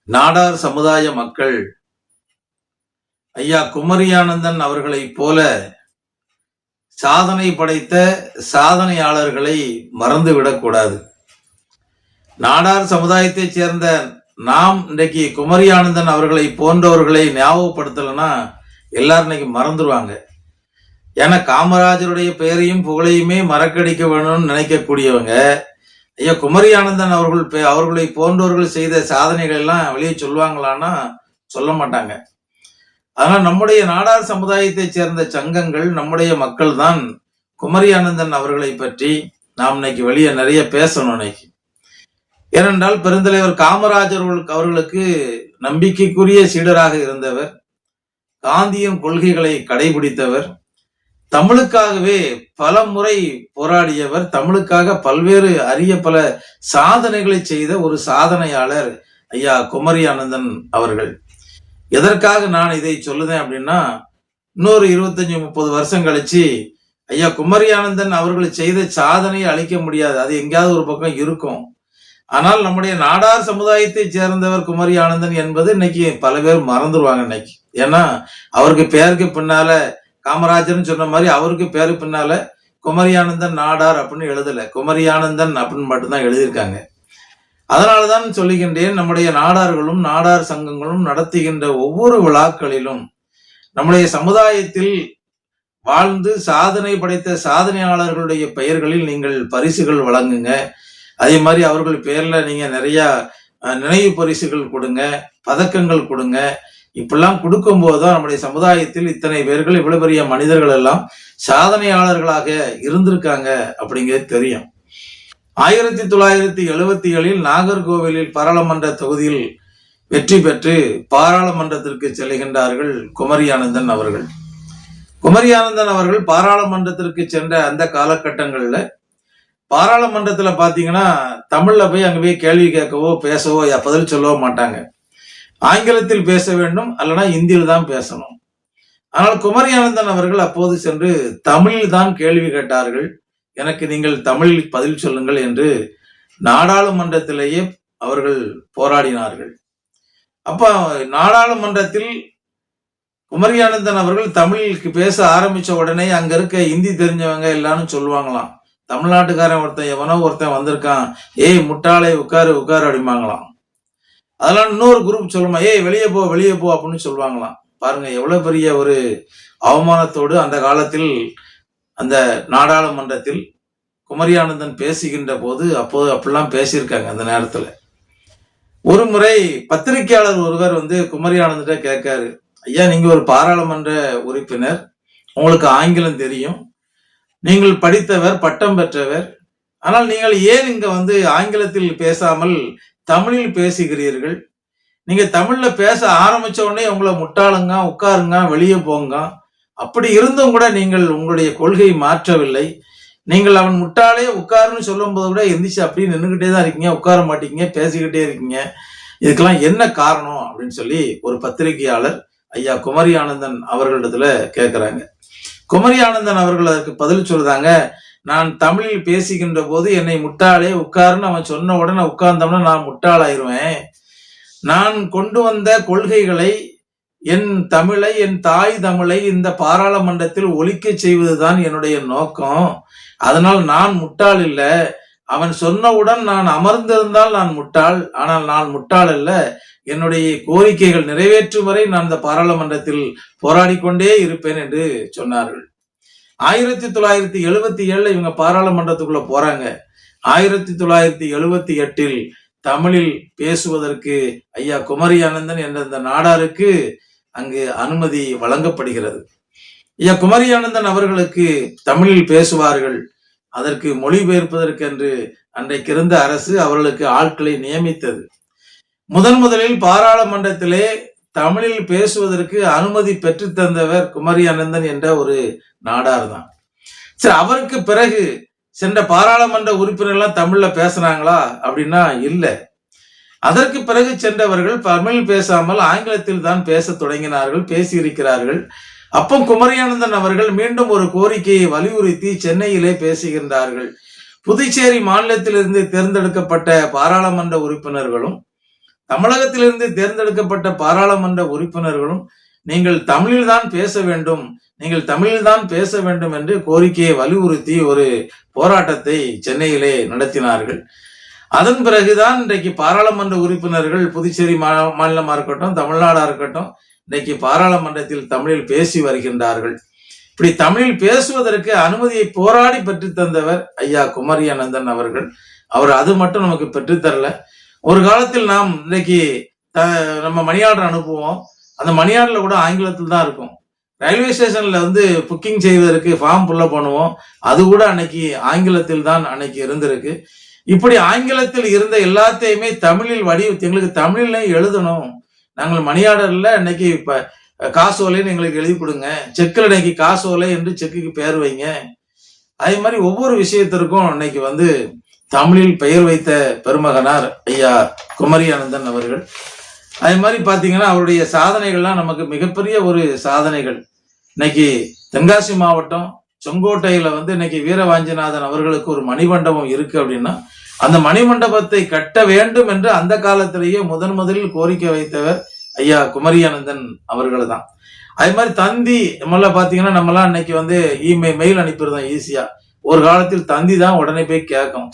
நாடார் சமுதாய மக்கள் ஐயா குமரியானந்தன் அவர்களைப் போல சாதனை படைத்த சாதனையாளர்களை மறந்துவிடக்கூடாது. நாடார் சமுதாயத்தைச் சேர்ந்த நாம் இன்றைக்கு குமரியானந்தன் அவர்களை போன்றவர்களை ஞாபகப்படுத்தலைன்னா எல்லாரும் இன்னைக்கு மறந்துடுவாங்க. ஏன்னா காமராஜருடைய பெயரையும் புகழையுமே மறக்கடிக்க வேணும்னு நினைக்கக்கூடியவங்க ஐயா குமரியானந்தன் அவர்களை போன்றவர்கள் செய்த சாதனைகள் எல்லாம் வெளியே சொல்லுவாங்களான்னா சொல்ல மாட்டாங்க. அதனால் நம்முடைய நாடார் சமுதாயத்தைச் சேர்ந்த சங்கங்கள், நம்முடைய மக்கள் தான் குமரியானந்தன் அவர்களை பற்றி நாம் இன்னைக்கு வெளியே நிறைய பேசணும் இன்னைக்கு. ஏனென்றால் பெருந்தலைவர் காமராஜர் அவர்களுக்கு நம்பிக்கைக்குரிய சீடராக இருந்தவர், காந்தியின் கொள்கைகளை கடைபிடித்தவர், தமிழுக்காகவே பல முறை போராடியவர், தமிழுக்காக பல்வேறு அரிய பல சாதனைகளை செய்த ஒரு சாதனையாளர் ஐயா குமரியானந்தன் அவர்கள். எதற்காக நான் இதை சொல்லுதேன் அப்படின்னா, இன்னொரு 25-30 வருஷம் கழிச்சு ஐயா குமரியானந்தன் அவர்கள் செய்த சாதனையை அழிக்க முடியாது, அது எங்கேயாவது ஒரு பக்கம் இருக்கும். ஆனால் நம்முடைய நாடார் சமுதாயத்தை சேர்ந்தவர் குமரியானந்தன் என்பது இன்னைக்கு பல பேர் மறந்துடுவாங்க இன்னைக்கு. ஏன்னா அவருக்கு பேருக்கு பின்னால காமராஜர்னு சொன்ன மாதிரி அவருக்கு பேரு பின்னால குமரியானந்தன் நாடார் அப்படின்னு எழுதல, குமரியானந்தன் அப்படின்னு மட்டும்தான் எழுதியிருக்காங்க. அதனாலதான் சொல்லுகின்றேன், நம்முடைய நாடார்களும் நாடார் சங்கங்களும் நடத்துகின்ற ஒவ்வொரு விழாக்களிலும் நம்முடைய சமுதாயத்தில் வாழ்ந்து சாதனை படைத்த சாதனையாளர்களுடைய பெயர்களில் நீங்கள் பரிசுகள் வழங்குங்க. அதே மாதிரி அவர்கள் பேர்ல நீங்க நிறைய நினைவு பரிசுகள் கொடுங்க, பதக்கங்கள் கொடுங்க. இப்பெல்லாம் கொடுக்கும் போதுதான் நம்முடைய சமுதாயத்தில் இத்தனை பேர்கள், இவ்வளவு பெரிய மனிதர்கள் எல்லாம் சாதனையாளர்களாக இருந்திருக்காங்க அப்படிங்கிறது தெரியும். 1977 நாகர்கோவிலில் பாராளுமன்ற தொகுதியில் வெற்றி பெற்று பாராளுமன்றத்திற்கு செல்கின்றார்கள் குமரியானந்தன் அவர்கள். குமரியானந்தன் அவர்கள் பாராளுமன்றத்திற்கு சென்ற அந்த காலகட்டங்கள்ல பாராளுமன்றத்துல பாத்தீங்கன்னா தமிழ்ல போய் அங்க போய் கேள்வி கேட்கவோ பேசவோ பதில் சொல்லவோ மாட்டாங்க. ஆங்கிலத்தில் பேச வேண்டும், அல்லனா இந்தியில் தான் பேசணும். ஆனால் குமரியானந்தன் அவர்கள் அப்போது சென்று தமிழில் தான் கேள்வி கேட்டார்கள். எனக்கு நீங்கள் தமிழில் பதில் சொல்லுங்கள் என்று நாடாளுமன்றத்திலேயே அவர்கள் போராடினார்கள். அப்ப நாடாளுமன்றத்தில் குமரியானந்தன் அவர்கள் தமிழுக்கு பேச ஆரம்பிச்ச உடனே அங்க இருக்க இந்தி தெரிஞ்சவங்க எல்லாரும் சொல்லுவாங்களாம், தமிழ்நாட்டுக்காரன் ஒருத்தன் எவனோ ஒருத்தன் வந்திருக்கான், ஏய் முட்டாளை உட்காரு உட்காரு அப்படிம்பாங்களாம். அதெல்லாம் இன்னொரு குரூப் சொல்லுமா, ஏய் வெளியே போ வெளியே போ அப்படின்னு சொல்லுவாங்களாம். பாருங்க எவ்வளவு பெரிய ஒரு அவமானத்தோடு அந்த காலத்தில் அந்த நாடாளுமன்றத்தில் குமரியானந்தன் பேசுகின்ற போது அப்போது அப்படிலாம் பேசியிருக்காங்க. அந்த நேரத்துல ஒரு முறை பத்திரிகையாளர் ஒருவர் குமரியானந்தன் கேட்காரு, ஐயா நீங்க ஒரு பாராளுமன்ற உறுப்பினர், உங்களுக்கு ஆங்கிலம் தெரியும், நீங்கள் படித்தவர், பட்டம் பெற்றவர், ஆனால் நீங்கள் ஏன் இங்க ஆங்கிலத்தில் பேசாமல் தமிழில் பேசுகிறீர்கள்? நீங்க தமிழ்ல பேச ஆரம்பிச்ச உடனே உங்களை முட்டாளுங்க, உட்காருங்க, வெளியே போங்க, அப்படி இருந்தும் கூட நீங்கள் உங்களுடைய கொள்கை மாற்றவில்லை. நீங்கள் அவன் முட்டாளே உட்காருன்னு சொல்லும் போது கூட எந்திரிச்சு அப்படியே நின்றுகிட்டே தான் இருக்கீங்க, உட்கார மாட்டீங்க, பேசிக்கிட்டே இருக்கீங்க. இதுக்கெல்லாம் என்ன காரணம் அப்படின்னு சொல்லி ஒரு பத்திரிகையாளர் ஐயா குமரியானந்தன் அவர்களிடத்துல கேட்கிறாங்க. குமரியானந்தன் அவர்கள் அதற்கு பதில் சொல்றாங்க, நான் தமிழில் பேசுகின்ற போது என்னை முட்டாளே உட்காருன்னு அவன் சொன்ன உடனே உட்கார்ந்தோம்னா நான் முட்டாளாயிருவேன். நான் கொண்டு வந்த கொள்கைகளை, என் தமிழை, என் தாய் தமிழை இந்த பாராளுமன்றத்தில் ஒலிக்க செய்வதுதான் என்னுடைய நோக்கம். அதனால் நான் முட்டாள் இல்லை. அவன் சொன்னவுடன் நான் அமர்ந்திருந்தால் நான் முட்டாள், ஆனால் நான் முட்டாள் அல்ல. என்னுடைய கோரிக்கைகள் நிறைவேற்றும் வரை நான் இந்த பாராளுமன்றத்தில் போராடிக்கொண்டே இருப்பேன் என்று சொன்னார்கள். 1977 இவங்க பாராளுமன்றத்துக்குள்ள போறாங்க. 1978 தமிழில் பேசுவதற்கு ஐயா குமரியானந்தன் என்ற இந்த நாடாருக்கு அங்கு அனுமதி வழங்கப்படுகிறது. ஐயா குமரியானந்தன் அவர்களுக்கு தமிழில் பேசுவார்கள், அதற்கு மொழிபெயர்ப்பதற்கென்று அன்றைக்கு இருந்த அரசு அவர்களுக்கு ஆட்களை நியமித்தது. முதலில் பாராளுமன்றத்திலே தமிழில் பேசுவதற்கு அனுமதி பெற்று தந்தவர் குமரியானந்தன் என்ற ஒரு நாடார் தான். சரி, அவருக்கு பிறகு சென்ற பாராளுமன்ற உறுப்பினர்லாம் தமிழ்ல பேசினாங்களா அப்படின்னா இல்ல. அதற்கு பிறகு சென்றவர்கள் தமிழ் பேசாமல் ஆங்கிலத்தில் தான் பேச தொடங்கினார்கள், பேசியிருக்கிறார்கள். அப்போ குமரியானந்தன் அவர்கள் மீண்டும் ஒரு கோரிக்கையை வலியுறுத்தி சென்னையிலே பேசுகின்றார்கள். புதுச்சேரி மாநிலத்திலிருந்து தேர்ந்தெடுக்கப்பட்ட பாராளுமன்ற உறுப்பினர்களும் தமிழகத்திலிருந்து தேர்ந்தெடுக்கப்பட்ட பாராளுமன்ற உறுப்பினர்களும் நீங்கள் தமிழில்தான் பேச வேண்டும், நீங்கள் தமிழில்தான் பேச வேண்டும் என்று கோரிக்கையை வலியுறுத்தி ஒரு போராட்டத்தை சென்னையிலே நடத்தினார்கள். அதன் பிறகுதான் இன்றைக்கு பாராளுமன்ற உறுப்பினர்கள் புதுச்சேரி மாநிலமா இருக்கட்டும், தமிழ்நாடா இருக்கட்டும், இன்றைக்கு பாராளுமன்றத்தில் தமிழில் பேசி வருகின்றார்கள். இப்படி தமிழில் பேசுவதற்கு அனுமதியை போராடி பெற்று தந்தவர் ஐயா குமரியானந்தன் அவர்கள். அவர் அது மட்டும் நமக்கு பெற்றுத்தரல. ஒரு காலத்தில் நாம் இன்னைக்கு நம்ம மணி ஆர்டர் அனுப்புவோம், அந்த மணி ஆர்டர்ல கூட ஆங்கிலத்தில் தான் இருக்கும். ரயில்வே ஸ்டேஷன்ல புக்கிங் செய்வதற்கு ஃபார்ம் புல்லப் பண்ணுவோம், அது கூட அன்னைக்கு ஆங்கிலத்தில் தான் அன்னைக்கு இருந்திருக்கு. இப்படி ஆங்கிலத்தில் இருந்த எல்லாத்தையுமே தமிழில் எங்களுக்கு தமிழ்ல எழுதணும், நாங்கள் மணி ஆர்டர்ல இன்னைக்கு இப்ப காசோலைன்னு எங்களுக்கு எழுதி கொடுங்க, செக்கில் இன்னைக்கு காசோலை என்று செக்குக்கு பெயர் வைங்க. அதே மாதிரி ஒவ்வொரு விஷயத்திற்கும் இன்னைக்கு தமிழில் பெயர் வைத்த பெருமகனார் ஐயா குமரியானந்தன் அவர்கள். அதே மாதிரி பாத்தீங்கன்னா அவருடைய சாதனைகள்லாம் நமக்கு மிகப்பெரிய ஒரு சாதனைகள். இன்னைக்கு தென்காசி மாவட்டம் செங்கோட்டையில இன்னைக்கு வீரவாஞ்சிநாதன் அவர்களுக்கு ஒரு மணிமண்டபம் இருக்கு அப்படின்னா, அந்த மணிமண்டபத்தை கட்ட வேண்டும் என்று அந்த காலத்திலேயே முதலில் கோரிக்கை வைத்தவர் ஐயா குமரியானந்தன் அவர்கள் தான். அதே மாதிரி தந்தி நம்மளாம் பாத்தீங்கன்னா, நம்மளாம் இன்னைக்கு மெயில் அனுப்பிடுறோம் ஈஸியா. ஒரு காலத்தில் தந்தி தான் உடனே போய் கேட்கும்.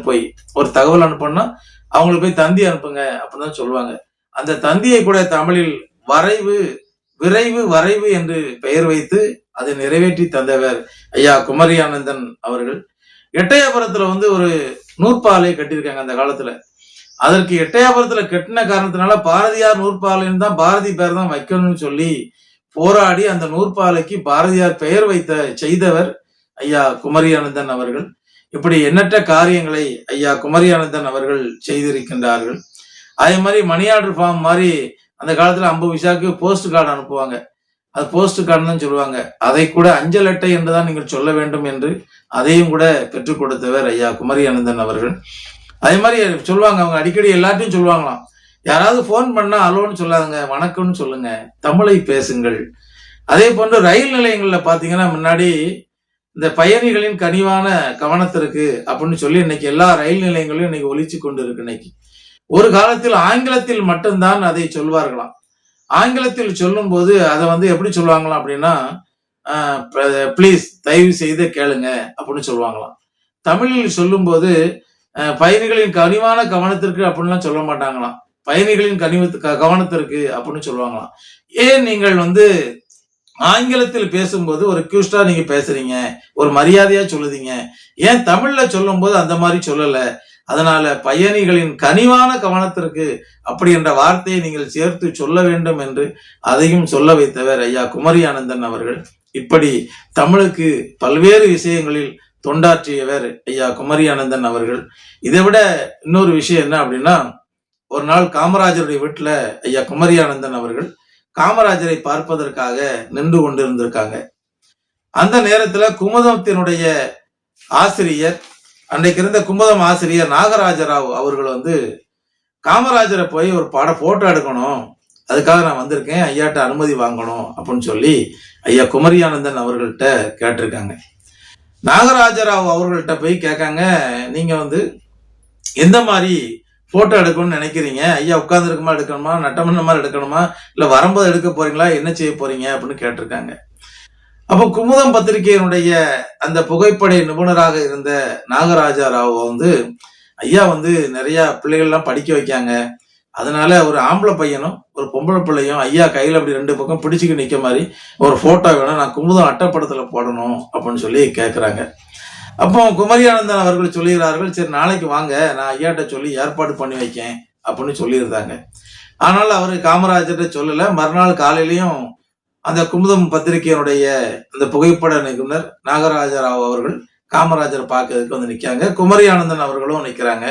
போய் ஒரு தகவல் அனுப்பணும்னா அவங்களுக்கு போய் தந்தி அனுப்புங்க அப்படின்னு சொல்லுவாங்க. அந்த தந்தியை கூட தமிழில் விரைவு வரைவு என்று பெயர் வைத்து அதை நிறைவேற்றி தந்தவர் ஐயா குமரியானந்தன் அவர்கள். எட்டயபுரத்துல ஒரு நூற்பாலை கட்டியிருக்காங்க அந்த காலத்துல. அதற்கு எட்டயபுரத்துல கட்டின காரணத்தினால பாரதியார் நூற்பாலைன்னு தான் பாரதி பெயர் தான் வைக்கணும்னு சொல்லி போராடி அந்த நூற்பாலைக்கு பாரதியார் பெயர் செய்தவர் ஐயா குமரியானந்தன் அவர்கள். இப்படி எண்ணற்ற காரியங்களை ஐயா குமரியானந்தன் அவர்கள் செய்திருக்கின்றார்கள். அதே மாதிரி மணி ஆர்டர் ஃபார்ம் மாதிரி அந்த காலத்துல 50 பைசாக்கு போஸ்ட் கார்டு அனுப்புவாங்க, அது போஸ்ட் கார்டு தான் சொல்லுவாங்க. அதை கூட அஞ்சல் அட்டை என்றுதான் நீங்கள் சொல்ல வேண்டும் என்று அதையும் கூட பெற்றுக் கொடுத்தவர் ஐயா குமரியானந்தன் அவர்கள். அதே மாதிரி சொல்லுவாங்க, அவங்க அடிக்கடி எல்லாத்தையும் சொல்லுவாங்களாம், யாராவது போன் பண்ணா அலோன்னு சொல்லாதுங்க, வணக்கம்னு சொல்லுங்க, தமிழை பேசுங்கள். அதே போன்று ரயில் நிலையங்கள்ல பாத்தீங்கன்னா முன்னாடி இந்த பயணிகளின் கனிவான கவனத்திற்கு அப்படின்னு சொல்லி இன்னைக்கு எல்லா ரயில் நிலையங்களையும் இன்னைக்கு ஒலிச்சு கொண்டு இருக்கு. இன்னைக்கு ஒரு காலத்தில் ஆங்கிலத்தில் மட்டும்தான் அதை சொல்வார்களாம். ஆங்கிலத்தில் சொல்லும் போது அதை எப்படி சொல்லுவாங்களாம் அப்படின்னா, பிளீஸ் தயவு செய்து கேளுங்க அப்படின்னு சொல்லுவாங்களாம். தமிழில் சொல்லும் போது பயணிகளின் கனிவான கவனத்திற்கு அப்படின்லாம் சொல்ல மாட்டாங்களாம், பயணிகளின் கவனத்திற்கு அப்படின்னு சொல்லுவாங்களாம். ஏன் நீங்கள் ஆங்கிலத்தில் பேசும்போது ஒரு கியூஸ்டா நீங்க பேசுறீங்க, ஒரு மரியாதையா சொல்லுதீங்க, ஏன் தமிழ்ல சொல்லும் போது அந்த மாதிரி சொல்லல, அதனால பயணிகளின் கனிவான கவனத்திற்கு அப்படி என்ற வார்த்தையை நீங்கள் சேர்த்து சொல்ல வேண்டும் என்று அதையும் சொல்ல வைத்தவர் ஐயா குமரியானந்தன் அவர்கள். இப்படி தமிழுக்கு பல்வேறு விஷயங்களில் தொண்டாற்றியவர் ஐயா குமரியானந்தன் அவர்கள். இதை விட இன்னொரு விஷயம் என்ன அப்படின்னா, ஒரு நாள் காமராஜருடைய வீட்டுல ஐயா குமரியானந்தன் அவர்கள் காமராஜரை பார்ப்பதற்காக நின்று கொண்டிருந்திருக்காங்க. அந்த நேரத்துல குமுதத்தினுடைய ஆசிரியர், அன்றைக்கு இருந்த குமுதம் ஆசிரியர் நாகராஜராவ் அவர்கள் காமராஜரை போய் ஒரு போட்டோ எடுக்கணும், அதுக்காக நான் வந்திருக்கேன், ஐயாட்ட அனுமதி வாங்கணும் அப்படின்னு சொல்லி ஐயா குமரியானந்தன் அவர்கள்ட்ட கேட்டிருக்காங்க. நாகராஜராவ் அவர்கள்ட்ட போய் கேட்காங்க, நீங்க எந்த மாதிரி போட்டோ எடுக்கணும்னு நினைக்கிறீங்க, ஐயா உட்கார்ந்து இருக்குமா எடுக்கணுமா, நட்டமன்ன மாதிரி எடுக்கணுமா, இல்ல வரும்போது எடுக்க போறீங்களா, என்ன செய்ய போறீங்க அப்படின்னு கேட்டிருக்காங்க. அப்போ குமுதம் பத்திரிகையினுடைய அந்த புகைப்பட நிபுணராக இருந்த நாகராஜா ராவ் ஐயா நிறைய பிள்ளைகள்லாம் படிக்க வைக்காங்க, அதனால ஒரு ஆம்பளை பையனும் ஒரு பொம்பளை பிள்ளையும் ஐயா கையில அப்படி 2 பக்கம் பிடிச்சுக்கு நிக்க மாதிரி ஒரு போட்டோ வேணும், நான் குமுதம் அட்டைப்படத்துல போடணும் அப்படின்னு சொல்லி கேட்கிறாங்க. அப்போ குமரியானந்தன் அவர்கள் சொல்லுகிறார்கள், சரி நாளைக்கு வாங்க, நான் ஐயாட்ட சொல்லி ஏற்பாடு பண்ணி வைக்கேன் அப்படின்னு சொல்லியிருந்தாங்க. ஆனால் அவரு காமராஜர்கிட்ட சொல்லல. மறுநாள் காலையிலையும் அந்த குமுதம் பத்திரிகையினுடைய அந்த புகைப்பட நிபுணர் நாகராஜராவ் அவர்கள் காமராஜரை பார்க்கறதுக்கு நிக்காங்க. குமரியானந்தன் அவர்களும் நிக்கிறாங்க.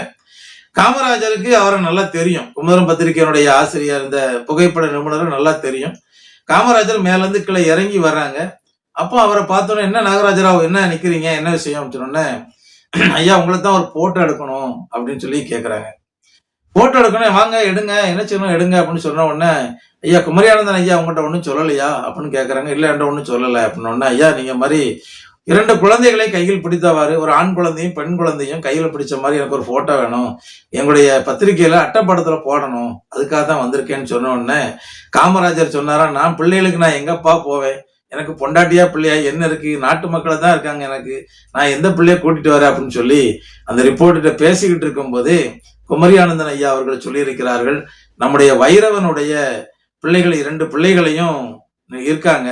காமராஜருக்கு அவரை நல்லா தெரியும், குமுதம் பத்திரிகையினுடைய ஆசிரியர் இந்த புகைப்பட நிபுணர் நல்லா தெரியும். காமராஜர் மேல இருந்து கீழே இறங்கி வர்றாங்க. அப்போ அவரை பார்த்தோன்னே, என்ன நாகராஜராவ் என்ன நிக்கிறீங்க, என்ன விஷயம் அப்படின்னு, ஐயா உங்களை தான் ஒரு போட்டோ எடுக்கணும் அப்படின்னு சொல்லி கேட்கறாங்க. போட்டோ எடுக்கணும், வாங்க எடுங்க, என்ன செய்யணும் எடுங்க அப்படின்னு சொன்ன உடனே, ஐயா குமரியானந்தன் ஐயா உங்கள்கிட்ட ஒன்றும் சொல்லலையா அப்படின்னு கேட்கறாங்க. இல்லை என்கிட்ட ஒன்றும் சொல்லலை அப்படின்னு. ஐயா நீங்க மாதிரி 2 குழந்தைகளை கையில் பிடித்தவாறு, ஒரு ஆண் குழந்தையும் பெண் குழந்தையும் கையில பிடிச்ச மாதிரி எனக்கு ஒரு போட்டோ வேணும், எங்களுடைய பத்திரிகையில அட்டைப்படத்துல போடணும், அதுக்காக தான் வந்திருக்கேன்னு சொன்ன உடனே காமராஜர் சொன்னாரா, நான் பிள்ளைகளுக்கு நான் எங்கப்பா போவேன், எனக்கு பொண்டாட்டியா பிள்ளையா என்ன இருக்கு, நாட்டு மக்களை தான் இருக்காங்க எனக்கு, நான் எந்த பிள்ளைய கூட்டிட்டு வரேன் அப்படின்னு சொல்லி அந்த ரிப்போர்ட்ட பேசிக்கிட்டு இருக்கும்போது குமரி ஆனந்தன் ஐயா அவர்கள் சொல்லியிருக்கிறார்கள், நம்முடைய வைரவனுடைய பிள்ளைகள் 2 பிள்ளைகளையும் இருக்காங்க,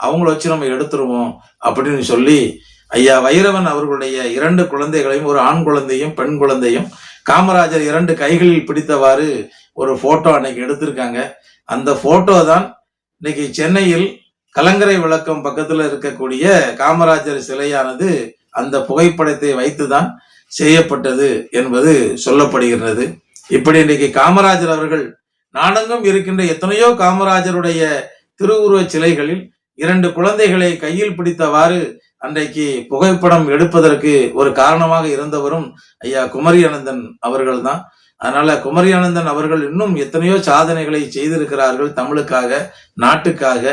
அவங்கள வச்சு நம்ம எடுத்துருவோம் அப்படின்னு சொல்லி ஐயா வைரவன் அவர்களுடைய 2 குழந்தைகளையும், ஒரு ஆண் குழந்தையும் பெண் குழந்தையும் காமராஜர் 2 கைகளில் பிடித்தவாறு ஒரு போட்டோ அன்னைக்கு எடுத்திருக்காங்க. அந்த போட்டோ தான் இன்னைக்கு சென்னையில் கலங்கரை விளக்கம் பக்கத்துல இருக்கக்கூடிய காமராஜர் சிலையானது அந்த புகைப்படத்தை வைத்துதான் செய்யப்பட்டது என்பது சொல்லப்படுகிறது. இப்படி இன்னைக்கு காமராஜர் அவர்கள் நாடெங்கும் இருக்கின்ற எத்தனையோ காமராஜருடைய திருவுருவச் சிலைகளில் 2 குழந்தைகளை கையில் பிடித்தவாறு அன்றைக்கு புகைப்படம் எடுப்பதற்கு ஒரு காரணமாக இருந்தவரும் ஐயா குமரி ஆனந்தன் அவர்கள் தான். அதனால குமரி ஆனந்தன் அவர்கள் இன்னும் எத்தனையோ சாதனைகளை செய்திருக்கிறார்கள் தமிழுக்காக, நாட்டுக்காக.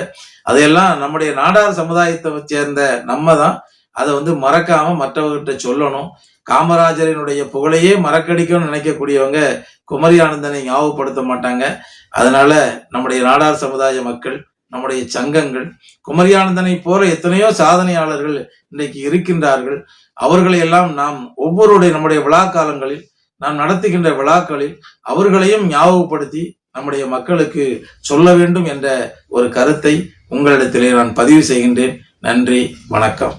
அதையெல்லாம் நம்முடைய நாடார் சமுதாயத்தை சேர்ந்த நம்ம தான் அதை மறக்காம மற்றவர்கிட்ட சொல்லணும். காமராஜரினுடைய புகழையே மறக்கடிக்கணும்னு நினைக்கக்கூடியவங்க குமரி ஆனந்தனை ஞாபகப்படுத்த மாட்டாங்க. அதனால நம்முடைய நாடார் சமுதாய மக்கள், நம்முடைய சங்கங்கள், குமரி ஆனந்தனை போல எத்தனையோ சாதனையாளர்கள் இன்றைக்கு இருக்கின்றார்கள். அவர்களை எல்லாம் நாம் நம்முடைய விழா காலங்களில், நாம் நடத்துகின்ற விழாக்களில் அவர்களையும் ஞாபகப்படுத்தி நம்முடைய மக்களுக்கு சொல்ல வேண்டும் என்ற ஒரு கருத்தை உங்களிடத்திலே நான் பதிவு செய்கின்றேன். நன்றி, வணக்கம்.